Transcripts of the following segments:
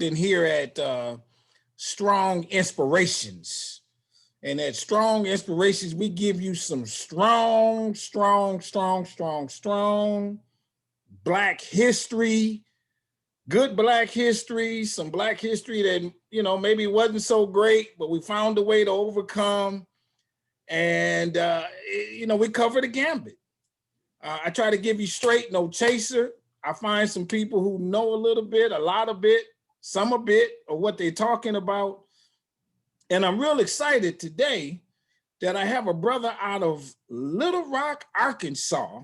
in here at Strong Inspirations. And at Strong Inspirations, we give you some strong Black history, good Black history, some Black history that, you know, maybe wasn't so great, but we found a way to overcome. And, you know, we cover the gambit. I try to give you straight, no chaser. I find some people who know a little bit, a lot of bit, some a bit of what they're talking about. And I'm real excited today that I have a brother out of Little Rock, Arkansas,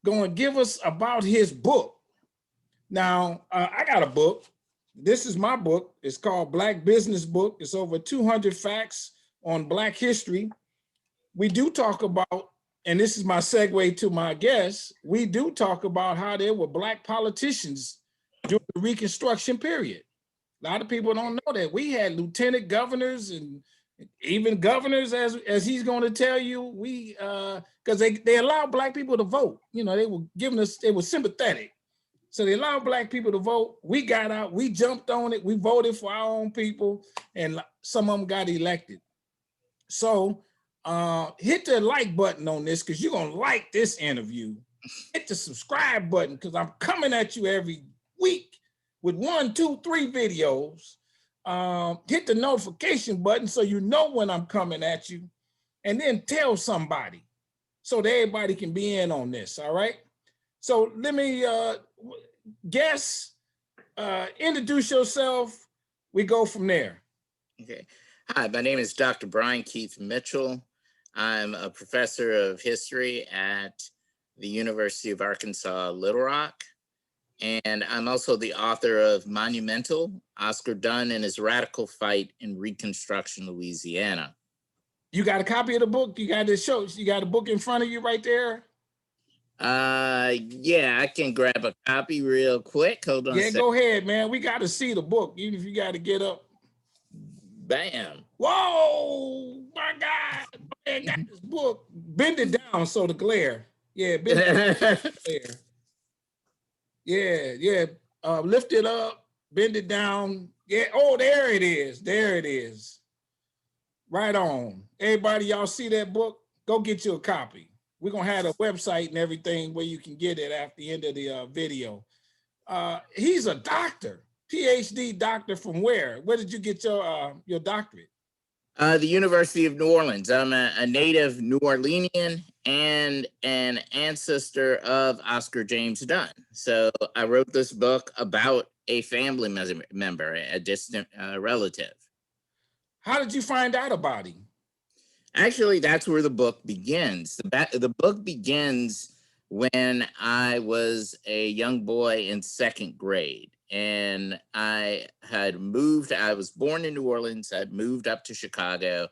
going to give us about his book. Now, I got a book. This is my book. It's called Black Business Book. It's over 200 facts on Black history. We do talk about, and this is my segue to my guest, we do talk about how there were Black politicians during the Reconstruction period. A lot of people don't know that. We had lieutenant governors and even governors, as he's going to tell you, we because they allowed Black people to vote. You know, they were giving us, they were sympathetic. So they allowed Black people to vote. We got out, we jumped on it, we voted for our own people, and some of them got elected. So hit the like button on this, because you're going to like this interview. Hit the subscribe button, because I'm coming at you every week with 1, 2, 3 videos. Hit the notification button so you know when I'm coming at you, and then tell somebody so that everybody can be in on this, all right? So let me guess, introduce yourself. We go from there. Okay. Hi, my name is Dr. Brian Keith Mitchell. I'm a professor of history at the University of Arkansas, Little Rock. And I'm also the author of Monumental, Oscar Dunn and His Radical Fight in Reconstruction, Louisiana. You got a copy of the book? You got this show? You got a book in front of you right there? Yeah, I can grab a copy real quick. Hold on. Yeah, go ahead, man. We got to see the book, even if you got to get up. Bam. Whoa, my God. Man, got this book. Bend it down so the glare. Yeah, bend it down so the glare. Yeah. Lift it up, bend it down. Yeah, oh, there it is. There it is. Right on. Everybody, y'all see that book? Go get you a copy. We're going to have a website and everything where you can get it at the end of the video. He's a doctor, PhD doctor from where? Where did you get your doctorate? The University of New Orleans. I'm a native New Orleanian and an ancestor of Oscar James Dunn. So I wrote this book about a family member, a distant relative. How did you find out about him? Actually, that's where the book begins. The book begins when I was a young boy in 2nd grade. And I was born in New Orleans. I'd moved up to Chicago.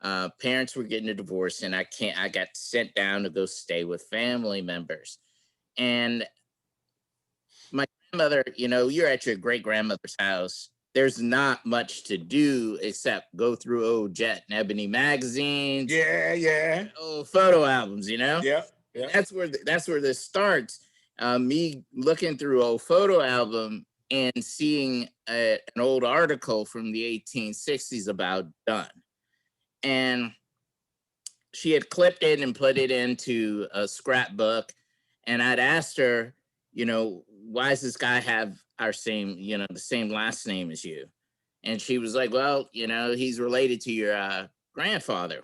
Parents were getting a divorce, and I got sent down to go stay with family members. And my grandmother, you know, you're at your great grandmother's house. There's not much to do except go through old Jet and Ebony magazines. Yeah. Old photo albums, you know? Yeah. That's where this starts. Me looking through old photo album and seeing an old article from the 1860s about Dunn. And she had clipped it and put it into a scrapbook. And I'd asked her, you know, why does this guy have our same, you know, the same last name as you? And she was like, well, you know, he's related to your grandfather.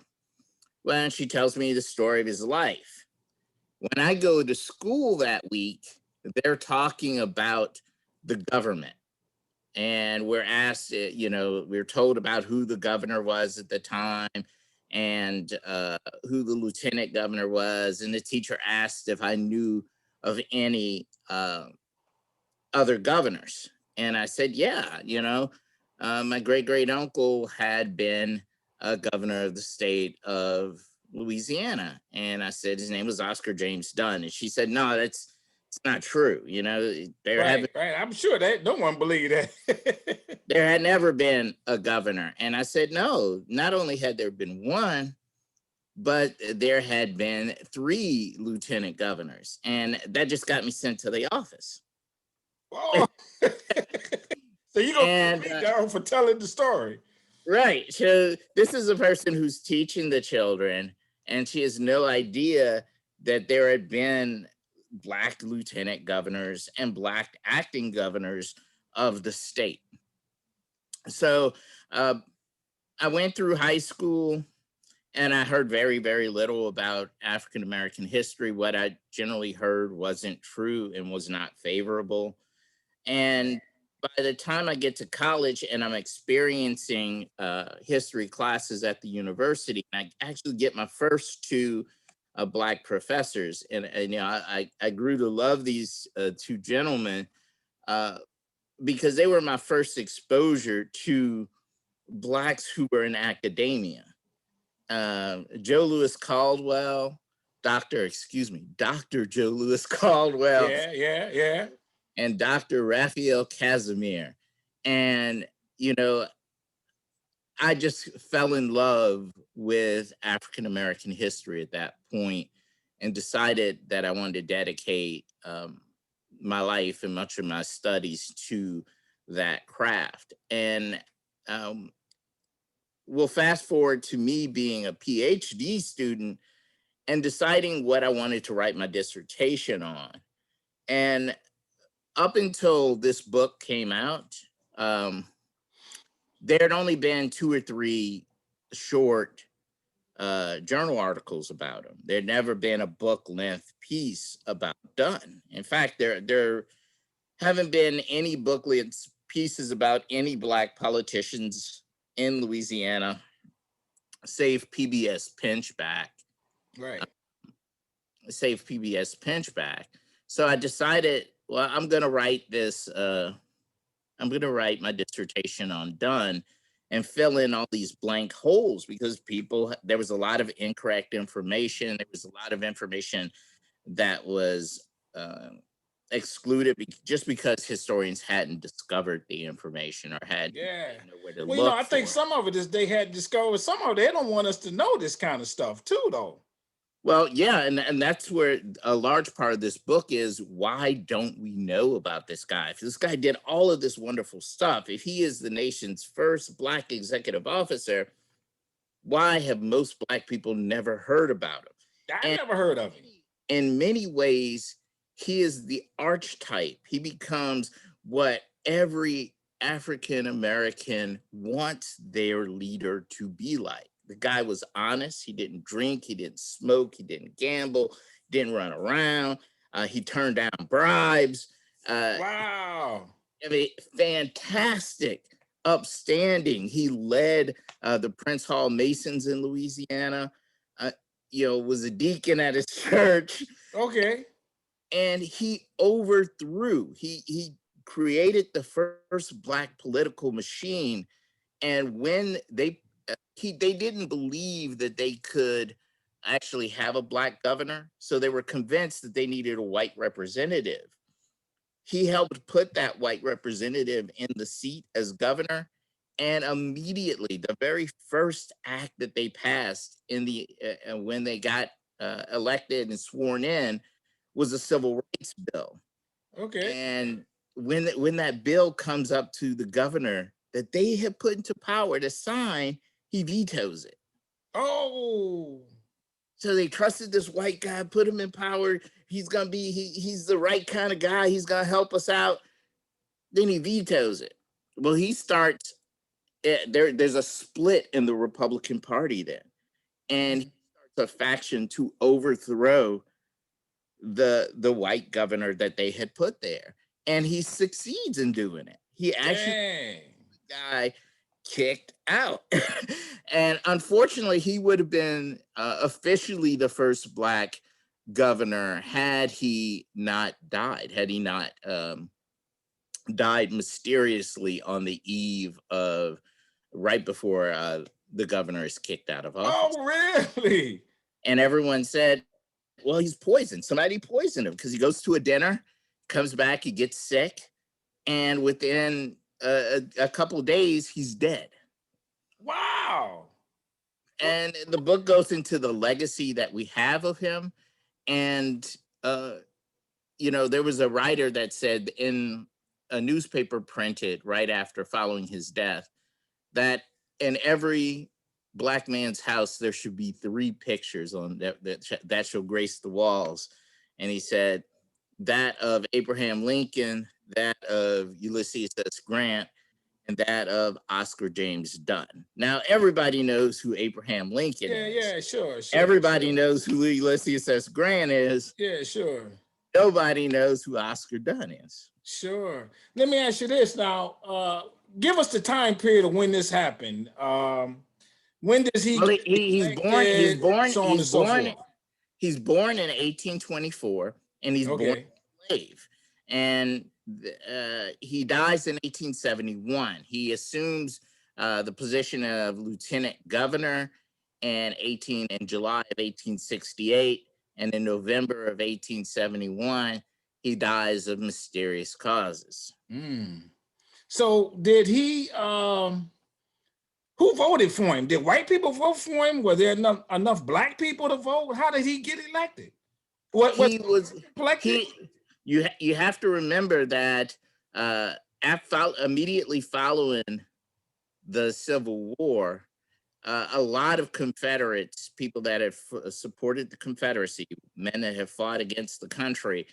Well, and she tells me the story of his life. When I go to school that week, they're talking about the government. And we're asked, you know, we're told about who the governor was at the time and who the lieutenant governor was. And the teacher asked if I knew of any other governors. And I said, yeah, you know, my great uncle had been a governor of the state of Louisiana. And I said, his name was Oscar James Dunn. And she said, no, it's not true. You know, right. I'm sure that no one believed that. There had never been a governor. And I said, no, not only had there been one, but there had been 3 lieutenant governors. And that just got me sent to the office. Oh. So you gonna get And beat down for telling the story. right. So this is a person who's teaching the children, and she has no idea that there had been Black lieutenant governors and Black acting governors of the state. So uh, I went through high school and I heard very, very little about African American history. What I generally heard wasn't true and was not favorable. And by the time I get to college and I'm experiencing history classes at the university, and I actually get my first two Black professors, and you know, I grew to love these two gentlemen uh, because they were my first exposure to Blacks who were in academia. Joe Lewis Caldwell, Dr. Joe Lewis Caldwell, Yeah. and Dr. Raphael Casimir. And, you know, I just fell in love with African American history at that point and decided that I wanted to dedicate my life and much of my studies to that craft. And we'll fast forward to me being a PhD student and deciding what I wanted to write my dissertation on. And up until this book came out, there had only been 2 or 3 short journal articles about him. There'd never been a book length piece about Dunn. In fact, there haven't been any book length pieces about any Black politicians in Louisiana, save PBS Pinchback. Right. Save PBS Pinchback. So I decided, well, I'm going to write this. I'm going to write my dissertation on Dunn and fill in all these blank holes because there was a lot of incorrect information. There was a lot of information that was excluded just because historians hadn't discovered the information or didn't know where to Well, you know, look I think for it. some of it is they had discovered. Some of it, they don't want us to know this kind of stuff too, though. Well, yeah, and that's where a large part of this book is. Why don't we know about this guy? If this guy did all of this wonderful stuff, if he is the nation's first Black executive officer, why have most Black people never heard about him? I never heard of him. In many ways, he is the archetype. He becomes what every African American wants their leader to be like. The guy was honest. He didn't drink. He didn't smoke. He didn't gamble. Didn't run around. He turned down bribes. Wow. I mean, fantastic, upstanding. He led the Prince Hall Masons in Louisiana. You know, was a deacon at his church. Okay. And he overthrew. He created the first Black political machine. And when they didn't believe that they could actually have a Black governor, so they were convinced that they needed a white representative. He helped put that white representative in the seat as governor, and immediately the very first act that they passed in the when they got elected and sworn in was a civil rights bill. Okay. And when that bill comes up to the governor that they have put into power to sign, he vetoes it. Oh. So they trusted this white guy, put him in power. He's gonna be he's the right kind of guy. He's gonna help us out. Then he vetoes it. Well, he starts there's a split in the Republican Party then, and he starts a faction to overthrow the white governor that they had put there, and he succeeds in doing it. He actually guy kicked out. And unfortunately, he would have been officially the first Black governor had he not died, died mysteriously on the eve of right before the governor is kicked out of office. Oh, really? And everyone said, well, he's poisoned. Somebody poisoned him because he goes to a dinner, comes back, he gets sick, and within a couple of days, he's dead. Wow. And the book goes into the legacy that we have of him. And, you know, there was a writer that said in a newspaper printed right after following his death that in every Black man's house there should be 3 pictures on that shall grace the walls. And he said that of Abraham Lincoln, that of Ulysses S. Grant, and that of Oscar James Dunn. Now everybody knows who Abraham Lincoln is. Yeah, sure. Everybody knows who Ulysses S. Grant is. Yeah, sure. Nobody knows who Oscar Dunn is. Sure. Let me ask you this now. Give us the time period of when this happened. When does he? Well, get elected, he's born in 1824, and he's born Okay. a slave. And he dies in 1871. He assumes the position of lieutenant governor in July of 1868, and in November of 1871, he dies of mysterious causes. So did he? Who voted for him? Did white people vote for him? Were there enough Black people to vote? How did he get elected? You have to remember that immediately following the Civil War, a lot of Confederates, people that have supported the Confederacy, men that have fought against the country,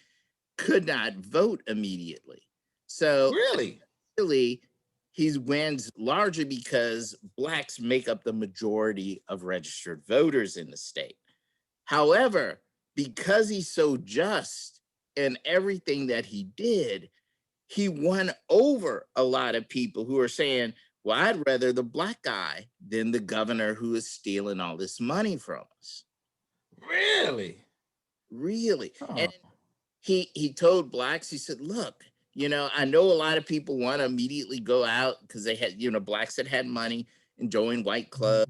could not vote immediately. So really, he wins largely because Blacks make up the majority of registered voters in the state. However, because he's so just in everything that he did, he won over a lot of people who are saying, well, I'd rather the Black guy than the governor who is stealing all this money from us. Really? Oh. And he told Blacks, he said, look, I know a lot of people want to immediately go out because they had, Blacks that had money and join white clubs.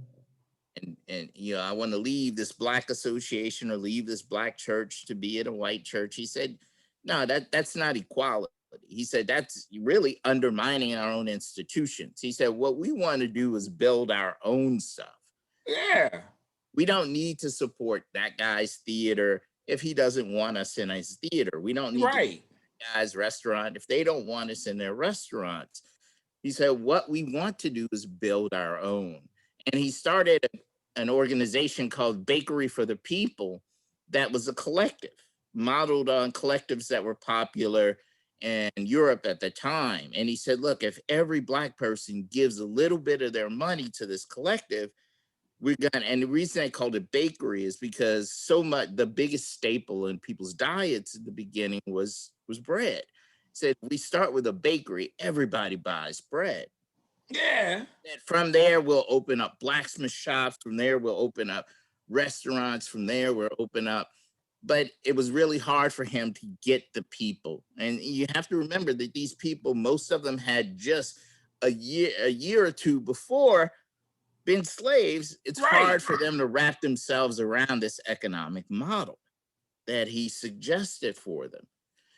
And I want to leave this Black association or leave this Black church to be in a white church. He said, no, that's not equality. He said, that's really undermining our own institutions. He said, what we want to do is build our own stuff. Yeah. We don't need to support that guy's theater if he doesn't want us in his theater. We don't need to guy's restaurant if they don't want us in their restaurants. He said, what we want to do is build our own. And he started an organization called Bakery for the People that was a collective modeled on collectives that were popular in Europe at the time. And he said, look, if every Black person gives a little bit of their money to this collective, and the reason I called it bakery is because the biggest staple in people's diets at the beginning was bread. He said, we start with a bakery, everybody buys bread. Yeah. And from there, we'll open up blacksmith shops. From there, we'll open up restaurants. From there, we'll open up. But it was really hard for him to get the people. And you have to remember that these people, most of them had just a year or two before been slaves. It's hard for them to wrap themselves around this economic model that he suggested for them.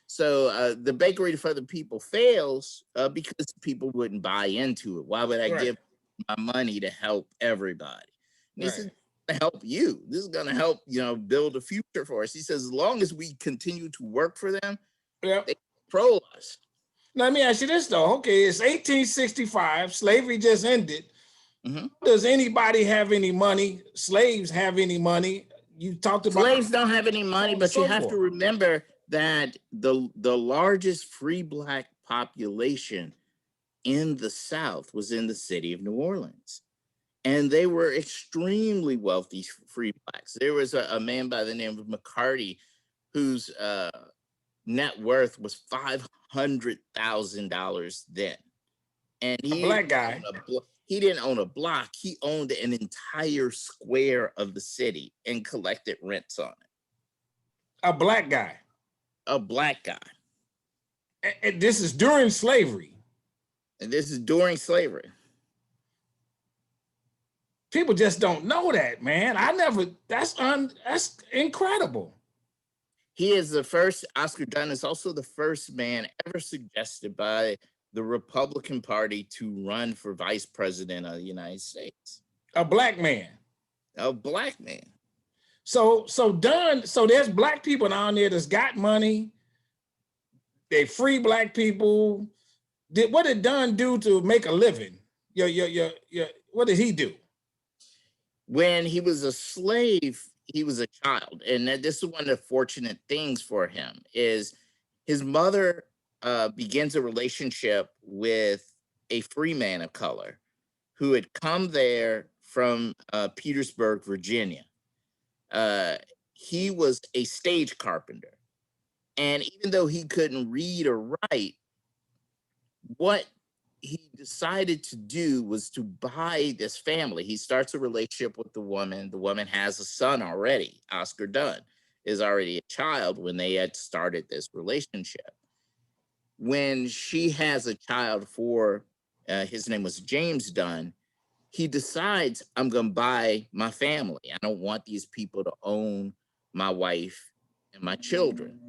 So the Bakery for the People fails because people wouldn't buy into it. Why would I give my money to help everybody? And he said, to help you. This is going to help, build a future for us. He says, as long as we continue to work for them, they control us. Now, let me ask you this, though. Okay, it's 1865. Slavery just ended. Does anybody have any money? Slaves have any money? You talked about slaves don't have any money, but you have to remember that the largest free Black population in the South was in the city of New Orleans. And they were extremely wealthy free Blacks. There was a man by the name of McCarty whose net worth was $500,000 then. And he, a Black guy. He didn't own a block. He owned an entire square of the city and collected rents on it. A Black guy. A Black guy. And this is during slavery. And this is during slavery. People just don't know that, man. That's incredible. He is the first, Oscar Dunn is also the first man ever suggested by the Republican Party to run for vice president of the United States. A Black man. A Black man. So there's Black people down there that's got money. They free Black people. what did Dunn do to make a living? What did he do? When he was a slave, he was a child, and this is one of the fortunate things for him is his mother begins a relationship with a free man of color who had come there from Petersburg, Virginia. Uh, he was a stage carpenter, and even though he couldn't read or write, what he decided to do was to buy this family. He starts a relationship with the woman. The woman has a son already. Oscar Dunn is already a child when they had started this relationship. When she has a child for, his name was James Dunn, he decides, I'm going to buy my family. I don't want these people to own my wife and my children.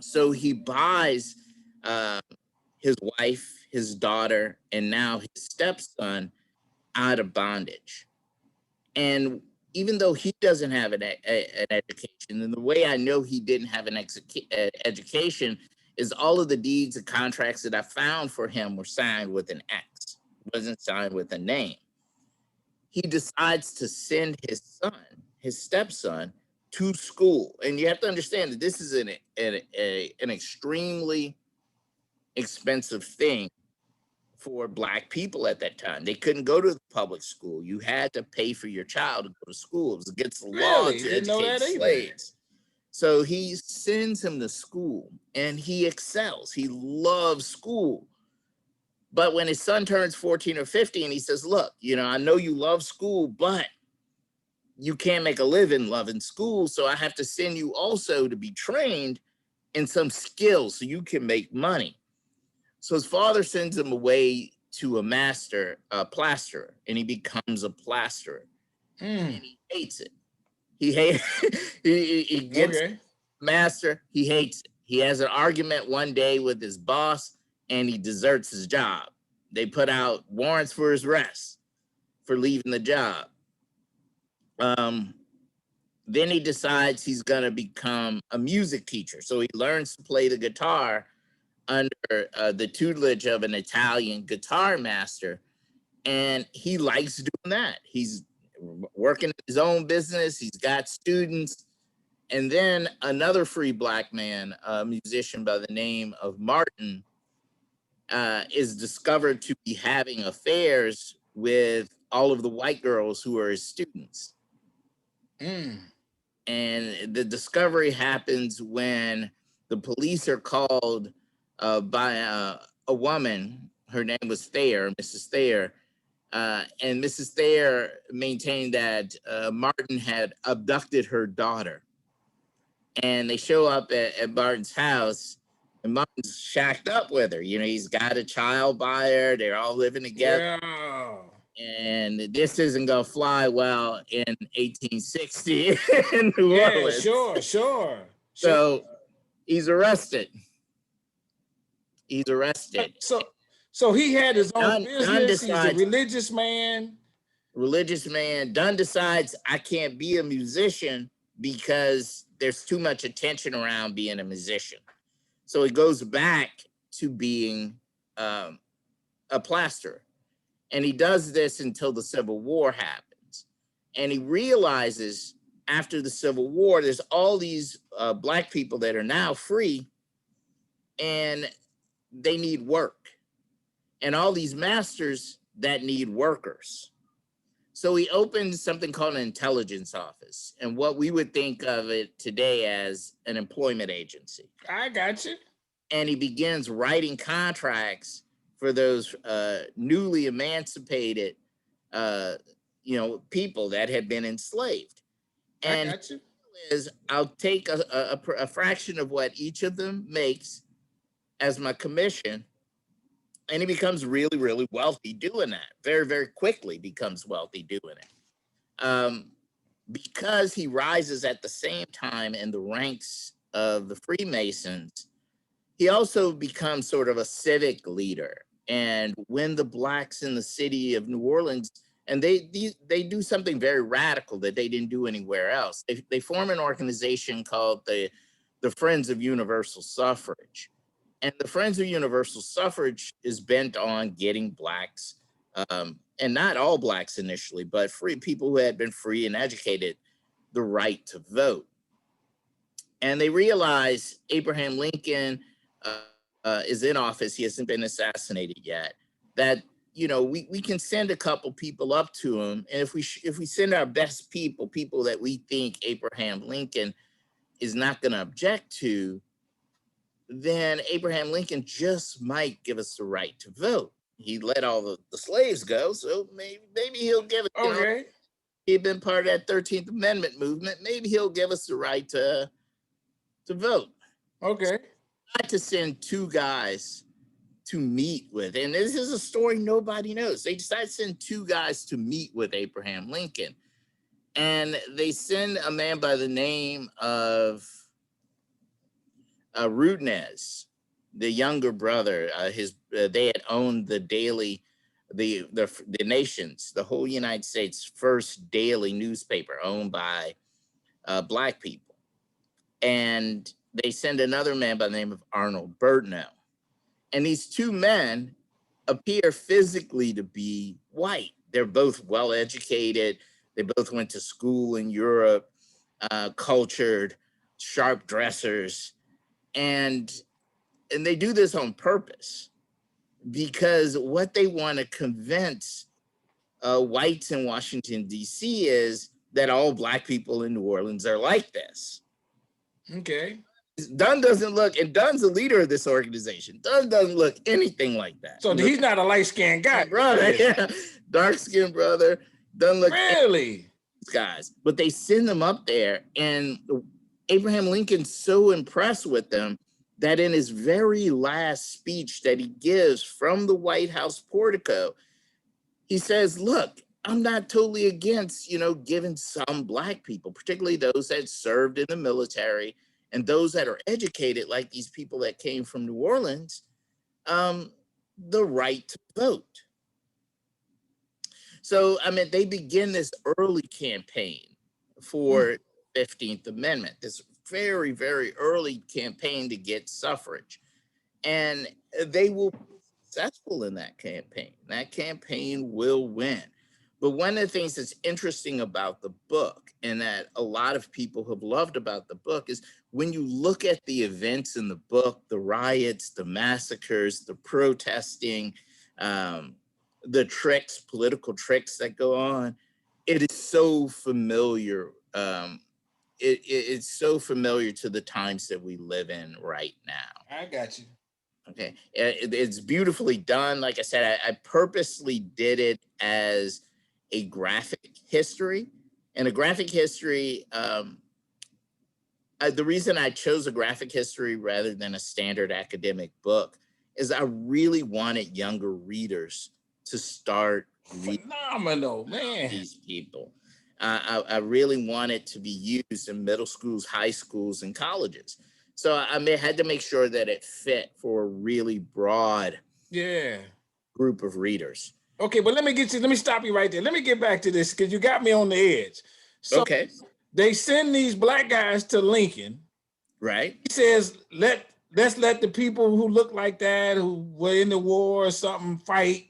So he buys uh, his wife, his daughter, and now his stepson out of bondage. And even though he doesn't have an education, and the way I know he didn't have an education is all of the deeds and contracts that I found for him were signed with an X, wasn't signed with a name. He decides to send his son, his stepson, to school. And you have to understand that this is an extremely expensive thing for Black people at that time. They couldn't go to the public school. You had to pay for your child to go to school. It was against the law Really? to Didn't know educate that either. slaves. So he sends him to school and he excels. He loves school. But when his son turns 14 or 15, he says, look, I know you love school, but you can't make a living loving school. So I have to send you also to be trained in some skills so you can make money. So his father sends him away to a master, plasterer, and he becomes a plasterer. And he hates it. He gets master, he hates it. He has an argument one day with his boss, and he deserts his job. They put out warrants for his arrest for leaving the job. Then he decides he's going to become a music teacher. So he learns to play the guitar under the tutelage of an Italian guitar master. And he likes doing that. He's working his own business. He's got students. And then another free Black man, a musician by the name of Martin, is discovered to be having affairs with all of the white girls who are his students. And the discovery happens when the police are called by a woman. Her name was Thayer, Mrs. Thayer. And Mrs. Thayer maintained that Martin had abducted her daughter. And they show up at Martin's house, and Martin's shacked up with her. He's got a child by her. They're all living together. Yeah. And this isn't going to fly well in 1860 in New Orleans. Sure. So he's arrested. So he had his own business. He's a religious man. Dunn decides, I can't be a musician because there's too much attention around being a musician. So he goes back to being a plasterer. And he does this until the Civil War happens. And he realizes after the Civil War, there's all these Black people that are now free and they need work. And all these masters that need workers. So he opens something called an intelligence office, and what we would think of it today as an employment agency. I got you. And he begins writing contracts for those newly emancipated, people that had been enslaved. And I got you. I'll take a fraction of what each of them makes as my commission. And he becomes really, really wealthy doing that. Very, very quickly becomes wealthy doing it. Because he rises at the same time in the ranks of the Freemasons, he also becomes sort of a civic leader. And when the Blacks in the city of New Orleans, and they do something very radical that they didn't do anywhere else. They form an organization called the Friends of Universal Suffrage. And the Friends of Universal Suffrage is bent on getting blacks, and not all blacks initially, but free people who had been free and educated, the right to vote. And they realize Abraham Lincoln is in office. He hasn't been assassinated yet. That, you know, we can send a couple people up to him, and if we send our best people, people that we think Abraham Lincoln is not going to object to, then Abraham Lincoln just might give us the right to vote. He let all the slaves go, so maybe he'll give it. You know, Okay. he'd been part of that 13th Amendment movement. Maybe he'll give us the right to vote. Okay. Not to send two guys to meet with, and this is a story nobody knows. They decide to send two guys to meet with Abraham Lincoln, and they send a man by the name of Rudnez, the younger brother. They had owned the daily, the nation's, the whole United States' first daily newspaper, owned by black people. And they send another man by the name of Arnold Burtnell. And these two men appear physically to be white. They're both well educated. They both went to school in Europe, cultured, sharp dressers. And they do this on purpose, because what they want to convince whites in Washington, D.C. is that all black people in New Orleans are like this. Okay. Dunn doesn't look, and Dunn's the leader of this organization. Dunn doesn't look anything like that. So he's not a light-skinned guy. Brother, yeah. Dark-skinned brother. Doesn't look really these guys. But they send them up there, and Abraham Lincoln's so impressed with them that in his very last speech that he gives from the White House portico, he says, look, I'm not totally against, you know, giving some black people, particularly those that served in the military and those that are educated, like these people that came from New Orleans, the right to vote. So, I mean, they begin this early campaign for 15th Amendment, this very, very early campaign to get suffrage. And they will be successful in that campaign. That campaign will win. But one of the things that's interesting about the book, and that a lot of people have loved about the book, is when you look at the events in the book, the riots, the massacres, the protesting, the tricks, political tricks that go on, it is so familiar. It's so familiar to the times that we live in right now. I got you. Okay. It's beautifully done. Like I said, I purposely did it as a graphic history. And a graphic history, the reason I chose a graphic history rather than a standard academic book is I really wanted younger readers to start reading. Phenomenal, man. These people. I really want it to be used in middle schools, high schools, and colleges. So I had to make sure that it fit for a really broad group of readers. Okay, but let me stop you right there. Let me get back to this, because you got me on the edge. So okay. They send these black guys to Lincoln. Right. He says, let's let the people who look like that, who were in the war or something, fight,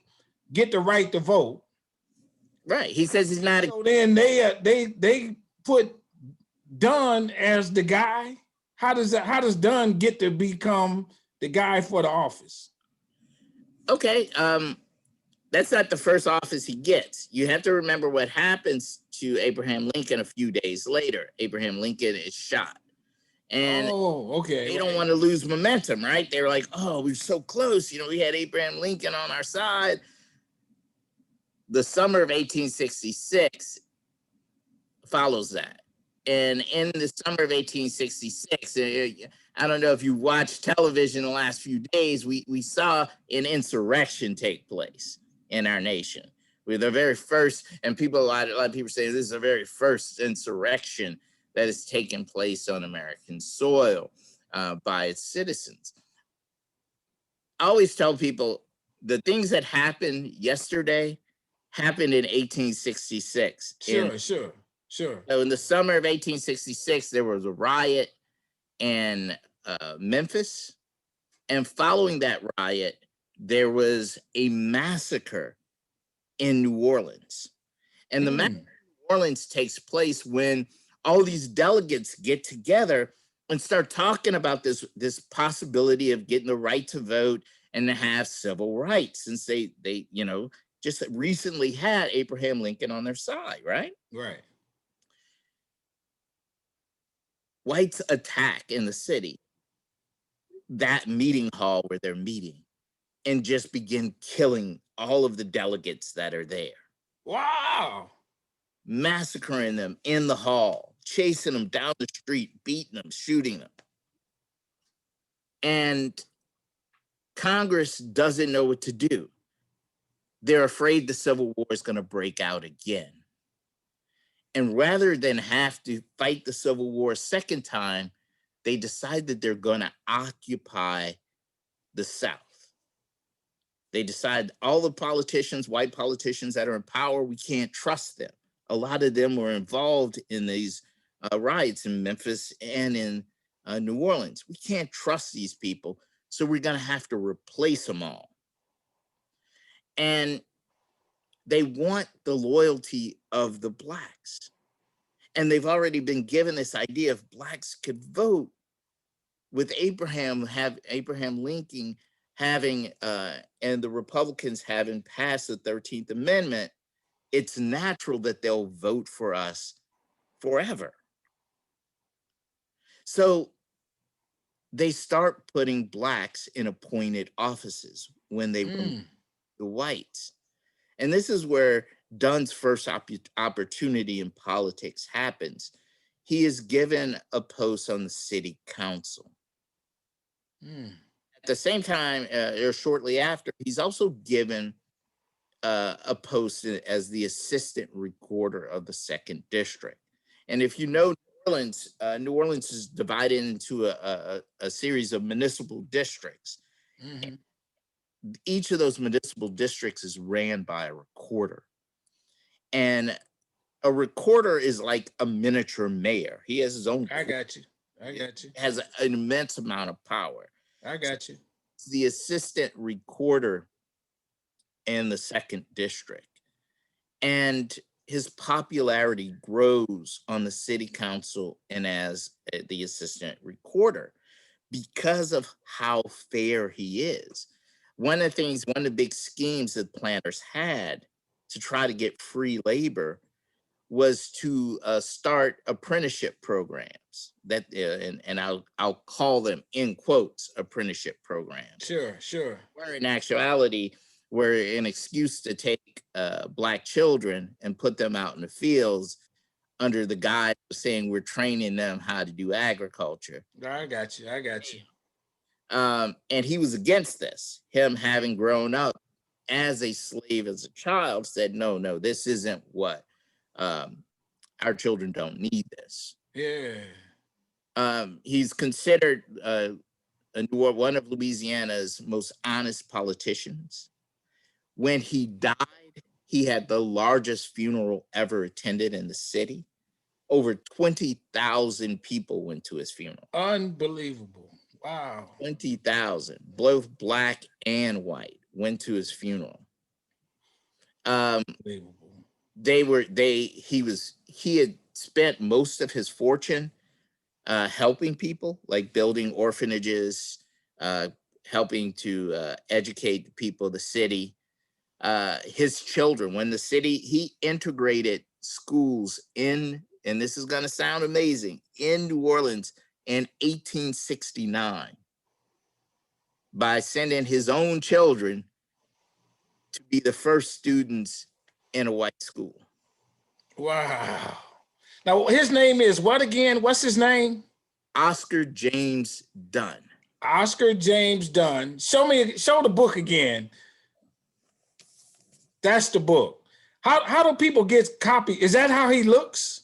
get the right to vote. Right. He says he's not. So then they put Dunn as the guy. How does Dunn get to become the guy for the office? Okay. That's not the first office he gets. You have to remember what happens to Abraham Lincoln a few days later. Abraham Lincoln is shot. And they don't want to lose momentum, right? They're like, oh, we're so close. You know, we had Abraham Lincoln on our side. The summer of 1866 follows that. And in the summer of 1866, I don't know if you watched television the last few days, we saw an insurrection take place in our nation. We're the very first, and a lot of people say this is the very first insurrection that has taken place on American soil by its citizens. I always tell people the things that happened yesterday happened in 1866. Sure. So in the summer of 1866, there was a riot in Memphis. And following that riot, there was a massacre in New Orleans. And the massacre in New Orleans takes place when all these delegates get together and start talking about this possibility of getting the right to vote and to have civil rights, since they just recently had Abraham Lincoln on their side, right? Right. Whites attack in the city, that meeting hall where they're meeting, and just begin killing all of the delegates that are there. Wow. Massacring them in the hall, chasing them down the street, beating them, shooting them. And Congress doesn't know what to do. They're afraid the Civil War is going to break out again. And rather than have to fight the Civil War a second time, they decide that they're going to occupy the South. They decide all the politicians, white politicians that are in power, we can't trust them. A lot of them were involved in these riots in Memphis and in New Orleans. We can't trust these people, so we're going to have to replace them all. And they want the loyalty of the Blacks. And they've already been given this idea if Blacks could vote, with Abraham Lincoln having and the Republicans having passed the 13th Amendment, it's natural that they'll vote for us forever. So they start putting Blacks in appointed offices when they remove the whites. And this is where Dunn's first opportunity in politics happens. He is given a post on the city council. At the same time, or shortly after, he's also given a post as the assistant recorder of the second district. And if you know New Orleans is divided into a series of municipal districts. Each of those municipal districts is ran by a recorder. And a recorder is like a miniature mayor. He has his own. I got you. Has an immense amount of power. I got you. It's the assistant recorder in the second district. And his popularity grows on the city council and as the assistant recorder because of how fair he is. One of the big schemes that planners had to try to get free labor was to start apprenticeship programs that, and I'll call them in quotes apprenticeship programs. Sure. Where in actuality, were an excuse to take Black children and put them out in the fields under the guise of saying we're training them how to do agriculture. I got you. And he was against this. Him having grown up as a slave as a child said, no, this isn't what our children don't need this. Yeah. He's considered one of Louisiana's most honest politicians. When he died, he had the largest funeral ever attended in the city. Over 20,000 people went to his funeral. Unbelievable. Wow. 20,000, both Black and white, went to his funeral. Unbelievable. He had spent most of his fortune helping people, like building orphanages, helping to educate the people of the city. His children, when the city, he integrated schools in, and this is going to sound amazing, in New Orleans in 1869 by sending his own children to be the first students in a white school. Wow. Now his name is what again? What's his name? Oscar James Dunn. Oscar James Dunn. Show the book again. That's the book. How do people get copy? Is that how he looks?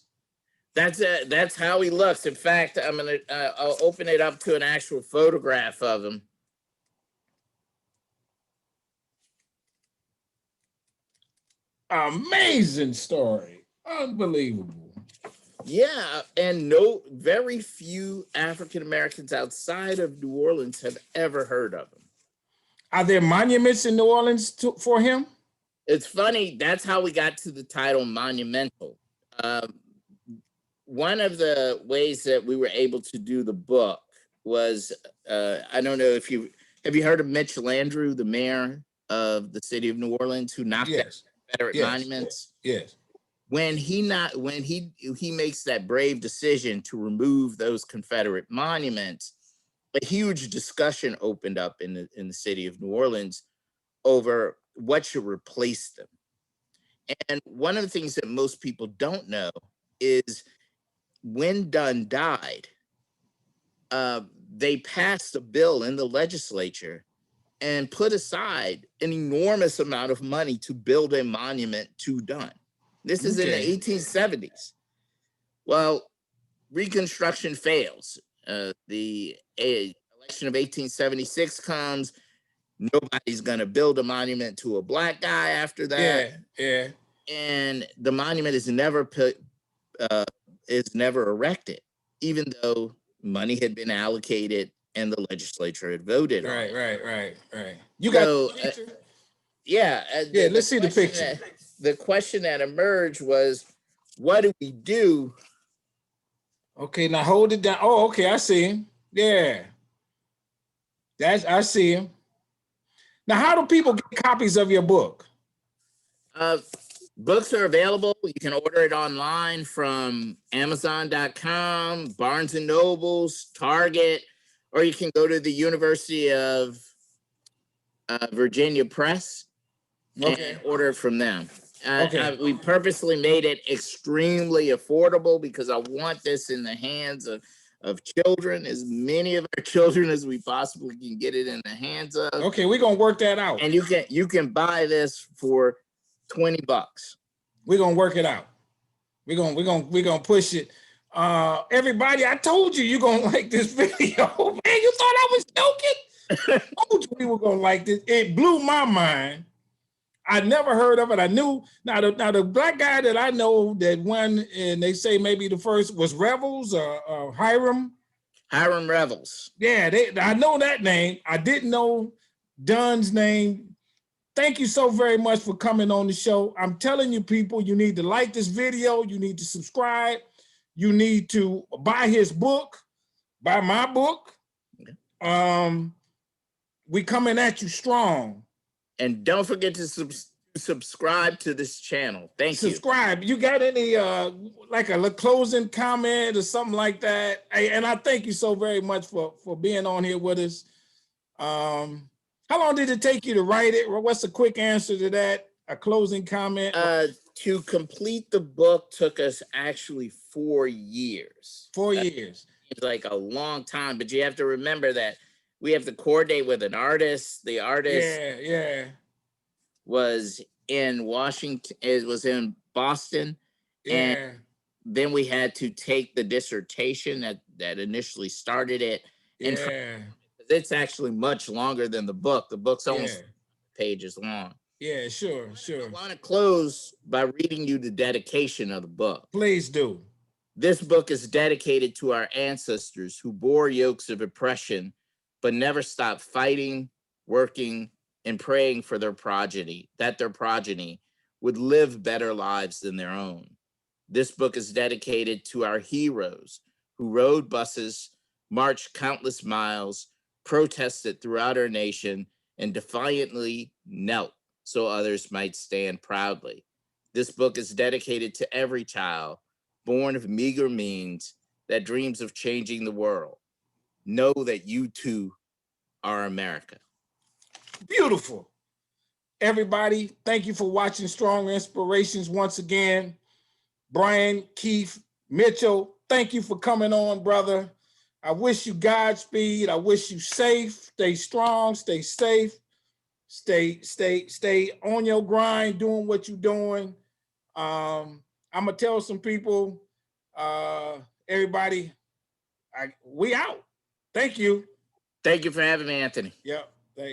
That's how he looks. In fact, I'll open it up to an actual photograph of him. Amazing story. Unbelievable. Yeah, and very few African Americans outside of New Orleans have ever heard of him. Are there monuments in New Orleans for him? It's funny, that's how we got to the title monumental. Um, One of the ways that we were able to do the book was, I don't know if have you heard of Mitch Landrieu, the mayor of the city of New Orleans, who knocked down Confederate monuments? Yes. When he makes that brave decision to remove those Confederate monuments, a huge discussion opened up in the city of New Orleans over what should replace them. And one of the things that most people don't know is when Dunn died, they passed a bill in the legislature and put aside an enormous amount of money to build a monument to Dunn. This is in the 1870s. Well, Reconstruction fails. The election of 1876 comes. Nobody's going to build a monument to a Black guy after that. Yeah. And the monument is never erected, even though money had been allocated and the legislature had voted on it. Right. You got the picture? Yeah. Let's see the picture. The question that emerged was, what do we do? Okay, now hold it down. Oh, okay, I see him. Yeah. I see him. Now, how do people get copies of your book? Books are available. You can order it online from Amazon.com, Barnes and Nobles, Target, or you can go to the University of Virginia Press and order it from them. We purposely made it extremely affordable because I want this in the hands of children, as many of our children as we possibly can get it in the hands of. Okay, we're gonna work that out. And you can buy this for $20. We're gonna work it out. We're gonna push it. Everybody, I told you you're gonna like this video. Man, you thought I was joking? I told you we were gonna like this. It blew my mind. I never heard of it. I knew now the Black guy that I know that won, and they say maybe the first was Revels or Hiram Revels. Yeah, I know that name. I didn't know Dunn's name. Thank you so very much for coming on the show. I'm telling you, people, you need to like this video. You need to subscribe. You need to buy his book, buy my book. We coming at you strong. And don't forget to subscribe to this channel. Thank you. Subscribe. You got any like a closing comment or something like that? And I thank you so very much for being on here with us. How long did it take you to write it? What's a quick answer to that? A closing comment? To complete the book took us actually 4 years. 4 years. It's like a long time, but you have to remember that we have to coordinate with an artist. The artist was in Washington, it was in Boston. And then we had to take the dissertation that initially started it. And it's actually much longer than the book. The book's almost pages long. Yeah, sure. I want to close by reading you the dedication of the book. Please do. This book is dedicated to our ancestors who bore yokes of oppression, but never stopped fighting, working, and praying for their progeny, that their progeny would live better lives than their own. This book is dedicated to our heroes who rode buses, marched countless miles, protested throughout our nation, and defiantly knelt so others might stand proudly. This book is dedicated to every child born of meager means that dreams of changing the world. Know that you too are America. Beautiful. Everybody, thank you for watching Strong Inspirations once again. Brian, Keith, Mitchell, thank you for coming on, brother. I wish you Godspeed. I wish you safe. Stay strong, stay safe. Stay on your grind, doing what you're doing. I'm gonna tell some people, everybody, we out. Thank you. Thank you for having me, Anthony. Yep.